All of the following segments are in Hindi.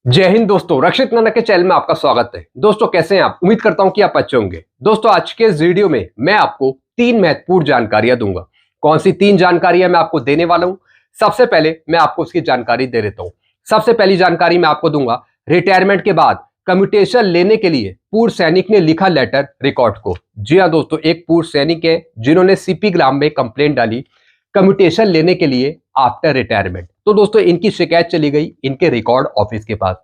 जय हिंद दोस्तों, रक्षित नाना के चैनल में आपका स्वागत है। दोस्तों कैसे हैं आप? उम्मीद करता हूं कि आप अच्छे होंगे। दोस्तों आज के इस वीडियो में मैं आपको तीन महत्वपूर्ण जानकारियां दूंगा। कौन सी तीन जानकारियां मैं आपको देने वाला हूं? सबसे पहले मैं आपको उसकी जानकारी दे देता हूं। सबसे पहली जानकारी मैं आपको दूंगा, रिटायरमेंट के बाद कम्यूटेशन लेने के लिए पूर्व सैनिक ने लिखा लेटर रिकॉर्ड को। जी हाँ दोस्तों, एक पूर्व सैनिक है जिन्होंने सीपी ग्राम में कंप्लेंट डाली कम्यूटेशन लेने के लिए आफ्टर रिटायरमेंट। तो दोस्तों इनकी शिकायत चली गई इनके रिकॉर्ड ऑफिस के पास।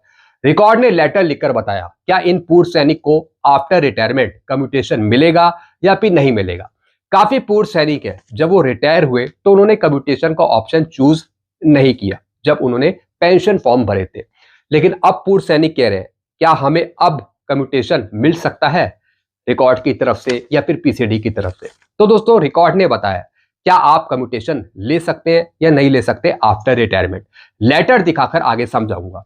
रिकॉर्ड ने लेटर लिखकर बताया क्या इन पूर्व सैनिक को आफ्टर रिटायरमेंट कम्यूटेशन मिलेगा या फिर नहीं मिलेगा। काफी पूर्व सैनिक है, जब वो रिटायर हुए तो उन्होंने कम्यूटेशन का ऑप्शन चूज नहीं किया जब उन्होंने पेंशन फॉर्म भरे थे। लेकिन अब पूर्व सैनिक कह रहे हैं क्या हमें अब कम्यूटेशन मिल सकता है रिकॉर्ड की तरफ से या फिर पीसीडी की तरफ से। तो दोस्तों रिकॉर्ड ने बताया क्या आप कम्यूटेशन ले सकते हैं या नहीं ले सकते आफ्टर रिटायरमेंट। लेटर दिखाकर आगे समझाऊंगा।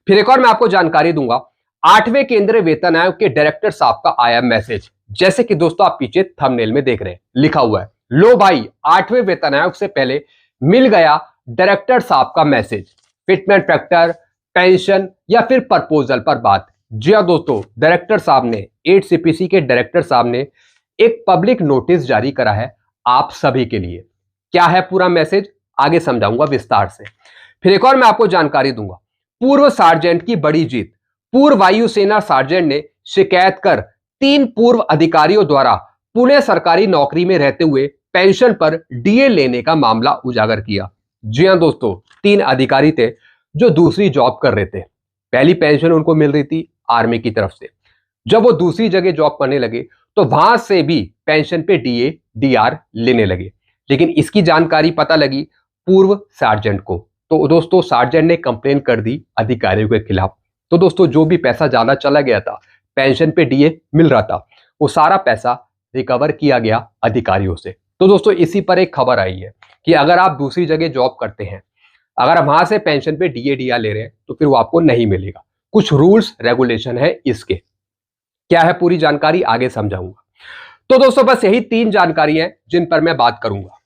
फिर एक और मैं आपको जानकारी दूंगा, 8वें केंद्रीय वेतन आयोग के डायरेक्टर साहब का आया मैसेज। जैसे कि दोस्तों आप पीछे थंबनेल में देख रहे हैं, लिखा हुआ है लो भाई 8वें वेतन आयोग से पहले मिल गया डायरेक्टर साहब का मैसेज, फिटमेंट फैक्टर, पेंशन या फिर प्रपोजल पर बात। जी हाँ दोस्तों, डायरेक्टर साहब ने 8 सीपीसी के डायरेक्टर साहब ने एक पब्लिक नोटिस जारी करा है आप सभी के लिए। क्या है पूरा मैसेज आगे समझाऊंगा विस्तार से। फिर एक और मैं आपको जानकारी दूंगा, पूर्व सार्जेंट की बड़ी जीत। पूर्व वायुसेना सार्जेंट ने शिकायत कर 3 पूर्व अधिकारियों द्वारा पुणे सरकारी नौकरी में रहते हुए पेंशन पर डीए लेने का मामला उजागर किया। जी हां दोस्तों, 3 अधिकारी थे जो दूसरी जॉब कर रहे थे। पहली पेंशन उनको मिल रही थी आर्मी की तरफ से। जब वो दूसरी जगह जॉब करने लगे तो वहां से भी पेंशन पे डीए डीआर लेने लगे। लेकिन इसकी जानकारी पता लगी पूर्व सार्जेंट को, तो दोस्तों सार्जेंट ने कंप्लेन कर दी अधिकारियों के खिलाफ। तो दोस्तों जो भी पैसा ज्यादा चला गया था, पेंशन पे डीए मिल रहा था, वो सारा पैसा रिकवर किया गया अधिकारियों से। तो दोस्तों इसी पर एक खबर आई है कि अगर आप दूसरी जगह जॉब करते हैं, अगर आप वहां से पेंशन पे डीए डीआर ले रहे हैं तो फिर वो आपको नहीं मिलेगा। कुछ रूल्स रेगुलेशन है इसके। क्या है पूरी जानकारी आगे समझाऊंगा। तो दोस्तों बस यही 3 जानकारियां हैं जिन पर मैं बात करूंगा।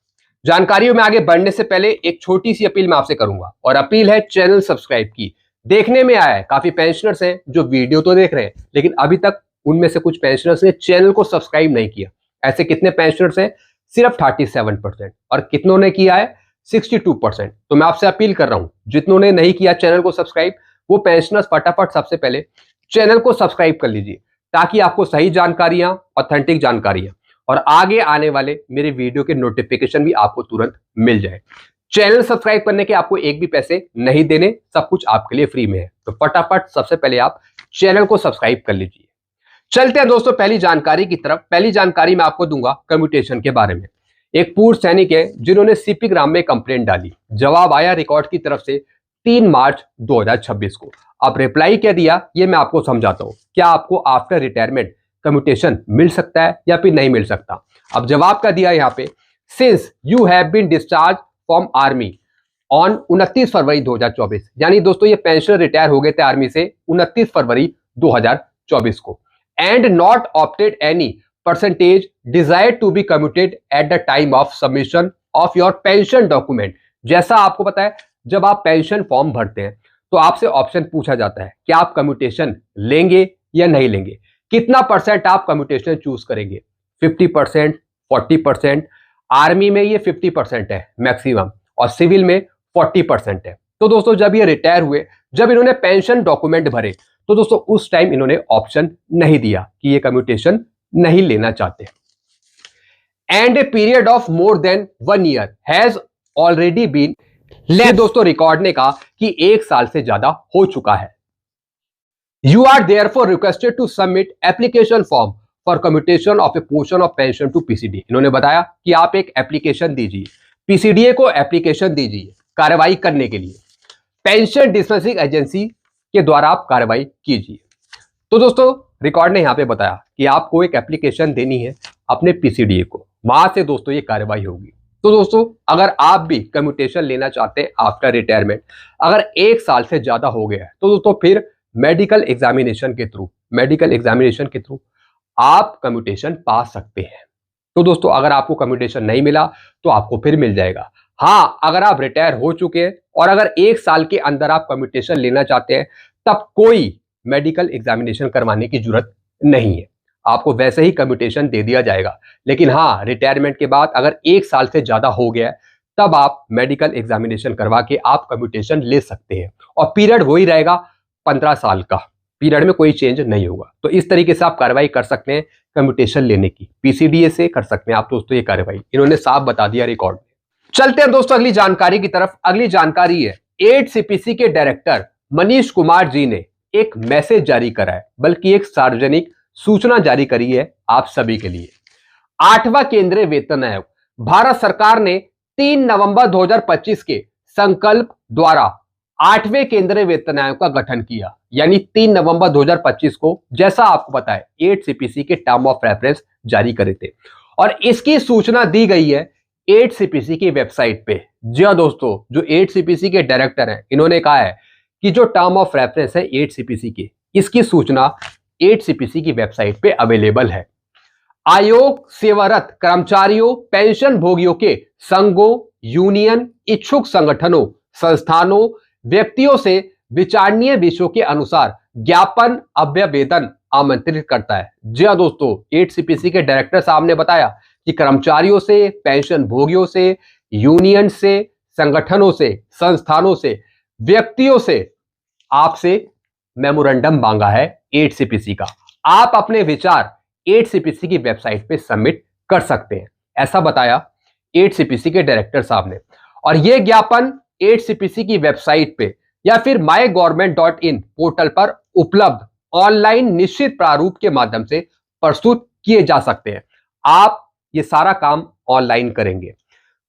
जानकारियों में आगे बढ़ने से पहले एक छोटी सी अपील मैं आपसे करूंगा, और अपील है चैनल सब्सक्राइब की। देखने में आया है काफी पेंशनर्स हैं जो वीडियो तो देख रहे हैं, लेकिन अभी तक उनमें से कुछ पेंशनर्स ने चैनल को सब्सक्राइब नहीं किया। ऐसे कितने पेंशनर्स हैं? सिर्फ 37%। और कितनों ने किया है? 62%। तो मैं आपसे अपील कर रहा हूं, जितनों ने नहीं किया चैनल को सब्सक्राइब, वो पेंशनर्स फटाफट सबसे पहले चैनल को सब्सक्राइब कर लीजिए, ताकि आपको सही जानकारियां, ऑथेंटिक जानकारियां और आगे आने वाले मेरे वीडियो के नोटिफिकेशन भी आपको तुरंत मिल जाए। चैनल सब्सक्राइब करने के आपको एक भी पैसे नहीं देने, सब कुछ आपके लिए फ्री में है। तो फटाफट सबसे पहले आप चैनल को सब्सक्राइब कर लीजिए। चलते हैं दोस्तों पहली जानकारी की तरफ। पहली जानकारी मैं आपको दूंगा कम्यूटेशन के बारे में। एक पूर्व सैनिक है जिन्होंने सीपी ग्राम में कंप्लेंट डाली। जवाब आया रिकॉर्ड की तरफ से 3 मार्च 2026 को। अब रिप्लाई क्या दिया ये मैं आपको समझाता हूं। क्या आपको आफ्टर रिटायरमेंट कम्यूटेशन मिल सकता है या फिर नहीं मिल सकता। अब जवाब का दिया यहाँ पे, since you have been discharge from army on 29 February 2024। यानी दोस्तों ये पेंशनर रिटायर हो गए थे आर्मी से 29 फरवरी 2024 को, and not opted any percentage desired to be commuted at the time of submission of your pension document. जैसा आपको पता है, जब आप पेंशन फॉर्म भरते हैं तो आपसे ऑप्शन पूछा जाता है कि आप कम्यूटेशन लेंगे या नहीं लेंगे। कितना परसेंट आप कम्यूटेशन चूज करेंगे? 50%, 40%। आर्मी में ये 50% है मैक्सिमम, और सिविल में 40% है। तो दोस्तों जब ये रिटायर हुए, जब इन्होंने पेंशन डॉक्यूमेंट भरे, तो दोस्तों उस टाइम इन्होंने ऑप्शन नहीं दिया कि ये कम्यूटेशन नहीं लेना चाहते। And a period of more than 1 year has already been lay. दोस्तों रिकॉर्ड ने कहा कि 1 साल से ज्यादा हो चुका है। You are therefore requested to submit application form for commutation of a portion of pension to PCD. इन्होंने बताया कि आप एक एप्लीकेशन दीजिए, पीसीडीए को एप्लीकेशन दीजिए कार्रवाई करने के लिए। पेंशन डिस्पेंसिंग एजेंसी के द्वारा आप कार्रवाई कीजिए। तो दोस्तों रिकॉर्ड ने यहां पे बताया कि आपको एक एप्लीकेशन देनी है अपने पीसीडीए को, वहां से दोस्तों ये कार्रवाई होगी। तो दोस्तों अगर आप भी कम्यूटेशन लेना चाहते हैं आफ्टर रिटायरमेंट, अगर 1 साल से ज्यादा हो गया है, तो दोस्तों फिर मेडिकल एग्जामिनेशन के थ्रू आप कम्यूटेशन पा सकते हैं। तो दोस्तों अगर आपको कम्यूटेशन नहीं मिला तो आपको फिर मिल जाएगा। हाँ, अगर आप रिटायर हो चुके हैं और अगर 1 साल के अंदर आप कम्यूटेशन लेना चाहते हैं तब कोई मेडिकल एग्जामिनेशन करवाने की जरूरत नहीं है, आपको वैसे ही कम्यूटेशन दे दिया जाएगा। लेकिन हाँ, रिटायरमेंट के बाद अगर 1 साल से ज्यादा हो गया है तब आप मेडिकल एग्जामिनेशन करवा के आप कम्यूटेशन ले सकते हैं, और पीरियड वही रहेगा 15 साल का, पीरियड में कोई चेंज नहीं होगा। तो इस तरीके से आप कार्रवाई कर सकते हैं कम्यूटेशन लेने की, पीसीडीए से कर सकते हैं आप दोस्तों ये कार्रवाई, इन्होंने साफ बता दिया रिकॉर्ड में। चलते हैं दोस्तों अगली जानकारी की तरफ। अगली जानकारी है 8CPC के डायरेक्टर मनीष कुमार जी ने एक मैसेज जारी करा है, बल्कि एक सार्वजनिक सूचना जारी करी है आप सभी के लिए। 8वां केंद्रीय वेतन आयोग, भारत सरकार ने 3 नवंबर 2025 के संकल्प द्वारा 8वें केंद्रीय वेतन आयोग का गठन किया, यानी 3 नवंबर 2025 को, जैसा आपको पता है 8CPC के टर्म ऑफ रेफरेंस जारी करे थे, और इसकी सूचना दी गई है 8CPC की वेबसाइट पे। जी हाँ दोस्तों, जो 8CPC के डायरेक्टर हैं इन्होंने कहा है कि जो टर्म ऑफ रेफरेंस है 8CPC के, इसकी सूचना 8CPC की वेबसाइट पे अवेलेबल है। आयोग सेवारत कर्मचारियों, पेंशन भोगियों के संघों, यूनियन, इच्छुक संगठनों, संस्थानों, व्यक्तियों से विचारणीय विषयों के अनुसार ज्ञापन अभ्यवेदन आमंत्रित करता है। जी हाँ दोस्तों, 8CPC के डायरेक्टर साहब ने बताया कि कर्मचारियों से, पेंशन भोगियों से, यूनियन से, संगठनों से, संस्थानों से, व्यक्तियों से आपसे मेमोरेंडम मांगा है 8CPC का। आप अपने विचार 8CPC की वेबसाइट पे सबमिट कर सकते हैं, ऐसा बताया 8CPC के डायरेक्टर साहब ने। और यह ज्ञापन 8CPC की वेबसाइट पे या फिर mygovernment.in पोर्टल पर उपलब्ध ऑनलाइन निश्चित प्रारूप के माध्यम से प्रस्तुत किए जा सकते हैं। आप ये सारा काम ऑनलाइन करेंगे,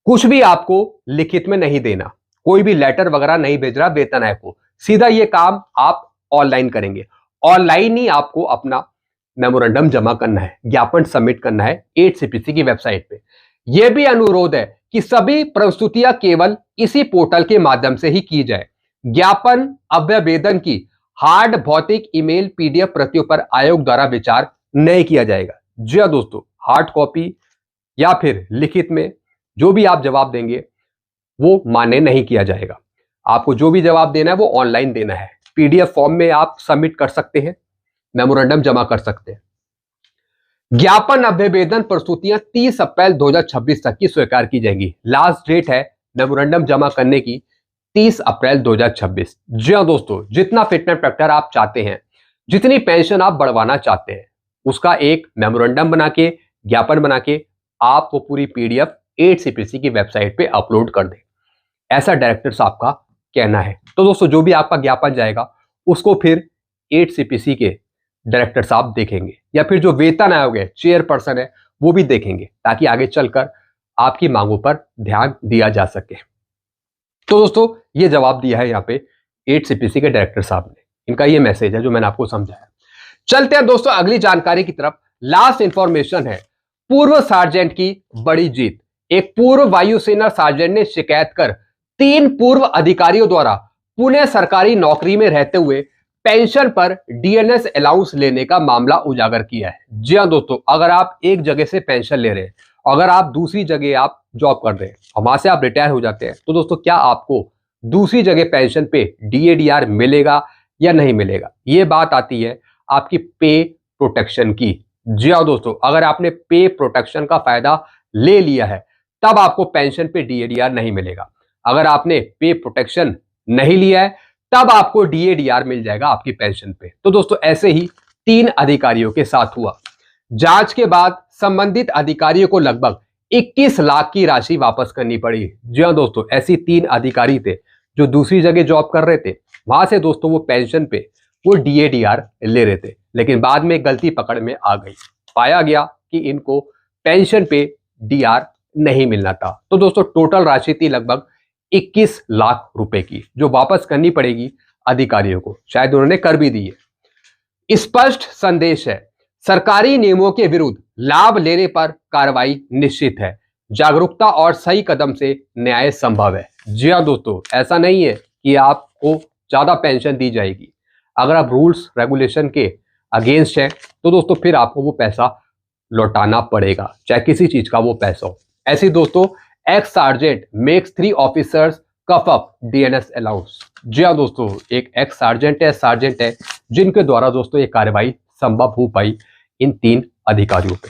कुछ भी आपको लिखित में नहीं देना, कोई भी लेटर वगैरह नहीं भेज रहा वेतन आयोग को, सीधा ये काम आप ऑनलाइन करेंगे। ऑनलाइन ही आपको अपना मेमोरेंडम जमा करना है, ज्ञापन सबमिट करना है 8CPC की वेबसाइट पे। यह भी अनुरोध है कि सभी प्रस्तुतियां केवल इसी पोर्टल के माध्यम से ही की जाए। ज्ञापन अभ्यवेदन की हार्ड भौतिक ईमेल PDF प्रतियों पर आयोग द्वारा विचार नहीं किया जाएगा। जी हाँ दोस्तों, हार्ड कॉपी या फिर लिखित में जो भी आप जवाब देंगे वो मान्य नहीं किया जाएगा। आपको जो भी जवाब देना है वो ऑनलाइन देना है, PDF फॉर्म में आप सबमिट कर सकते हैं, मेमोरेंडम जमा कर सकते हैं। ज्ञापन अभ्यवेदन प्रस्तुतियां 30 अप्रैल 2026 तक की स्वीकार की जाएंगी। लास्ट डेट है मेमोरेंडम जमा करने की 30 अप्रैल 2026। जी हाँ दोस्तों, जितना फिटमेंट फैक्टर आप चाहते हैं, जितनी पेंशन आप बढ़वाना चाहते हैं, उसका एक मेमोरेंडम बना के, ज्ञापन बना के आप वो पूरी PDF 8CPC की वेबसाइट पे अपलोड कर दें, ऐसा डायरेक्टर साहब का कहना है। तो दोस्तों, जो भी आपका ज्ञापन जाएगा उसको फिर 8CPC के डायरेक्टर साहब देखेंगे, या फिर जो वेतन आयोग है, चेयरपर्सन है, वो भी देखेंगे, ताकि आगे चलकर आपकी मांगों पर ध्यान दिया जा सके। तो दोस्तों, ये जवाब दिया है यहाँ पे 8CPC के डायरेक्टर साहब ने, इनका ये मैसेज है जो मैंने आपको समझाया। चलते हैं दोस्तों अगली जानकारी की तरफ। लास्ट इंफॉर्मेशन है पूर्व सार्जेंट की बड़ी जीत। एक पूर्व वायुसेना सार्जेंट ने शिकायत कर 3 पूर्व अधिकारियों द्वारा पुणे सरकारी नौकरी में रहते हुए पेंशन पर DNS अलाउंस लेने का मामला उजागर किया है। जी हाँ दोस्तों, अगर आप एक जगह से पेंशन ले रहे हैं, अगर आप दूसरी जगह आप जॉब कर रहे हैं और वहां से आप रिटायर हो जाते हैं, तो दोस्तों क्या आपको दूसरी जगह पेंशन पे DADR मिलेगा या नहीं मिलेगा? ये बात आती है आपकी पे प्रोटेक्शन की। जी हाँ दोस्तों, अगर आपने पे प्रोटेक्शन का फायदा ले लिया है तब आपको पेंशन पे DADR नहीं मिलेगा। अगर आपने पे प्रोटेक्शन नहीं लिया है तब आपको DADR मिल जाएगा आपकी पेंशन पे। तो दोस्तों, ऐसे ही 3 अधिकारियों के साथ हुआ। जांच के बाद संबंधित अधिकारियों को लगभग 21 लाख की राशि वापस करनी पड़ी। जी हाँ दोस्तों, ऐसी 3 अधिकारी थे जो दूसरी जगह जॉब कर रहे थे, वहां से दोस्तों वो पेंशन पे वो DADR ले रहे थे, लेकिन बाद में गलती पकड़ में आ गई, पाया गया कि इनको पेंशन पे DR नहीं मिलना था। तो दोस्तों, टोटल राशि थी लगभग 21 लाख रुपए की, जो वापस करनी पड़ेगी अधिकारियों को। शायद उन्होंने कर भी दी है। स्पष्ट संदेश है, सरकारी नियमों के विरुद्ध लाभ लेने पर कार्रवाई निश्चित है। जागरूकता और सही कदम से न्याय संभव है। जी हाँ दोस्तों, ऐसा नहीं है कि आपको ज्यादा पेंशन दी जाएगी। अगर आप रूल्स रेगुलेशन के अगेंस्ट है तो दोस्तों फिर आपको वो पैसा लौटाना पड़ेगा, चाहे किसी चीज का वो पैसा हो। ऐसी दोस्तों, एक्स सार्जेंट मेक्स 3 ऑफिसर्स कफ अप DNS अलाउंस। जी हाँ दोस्तों, एक एक्स सार्जेंट है जिनके द्वारा दोस्तों ये कार्रवाई संभव हो पाई इन 3 अधिकारियों पे।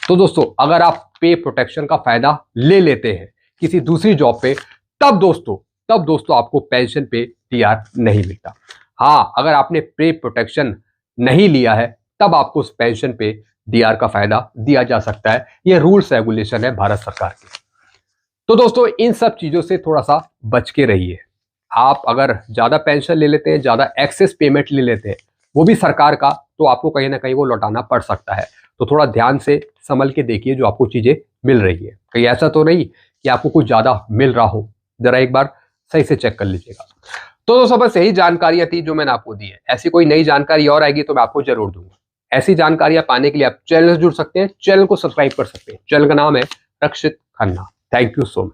तो दोस्तों अगर आप पे प्रोटेक्शन का फायदा ले लेते हैं किसी दूसरी जॉब पे, तब दोस्तों आपको पेंशन पे डीआर नहीं मिलता। हाँ, अगर आपने पे प्रोटेक्शन नहीं लिया है तब आपको उस पेंशन पे डीआर का फायदा दिया जा सकता है। यह रूल्स रेगुलेशन है भारत सरकार की। तो दोस्तों इन सब चीजों से थोड़ा सा बच के रहिए। आप अगर ज्यादा पेंशन ले लेते हैं, ज्यादा एक्सेस पेमेंट ले लेते हैं, वो भी सरकार का, तो आपको कहीं ना कहीं वो लौटाना पड़ सकता है। तो थोड़ा ध्यान से संभल के देखिए जो आपको चीजें मिल रही है। कहीं ऐसा तो नहीं कि आपको कुछ ज्यादा मिल रहा हो, जरा एक बार सही से चेक कर लीजिएगा। तो दोस्तों बस यही जानकारियां थी जो मैंने आपको दी है। ऐसी कोई नई जानकारी और आएगी तो मैं आपको जरूर दूंगा। ऐसी जानकारियां पाने के लिए आप चैनल से जुड़ सकते हैं, चैनल को सब्सक्राइब कर सकते हैं। चैनल का नाम है Rakshit Khanna. Thank you so much.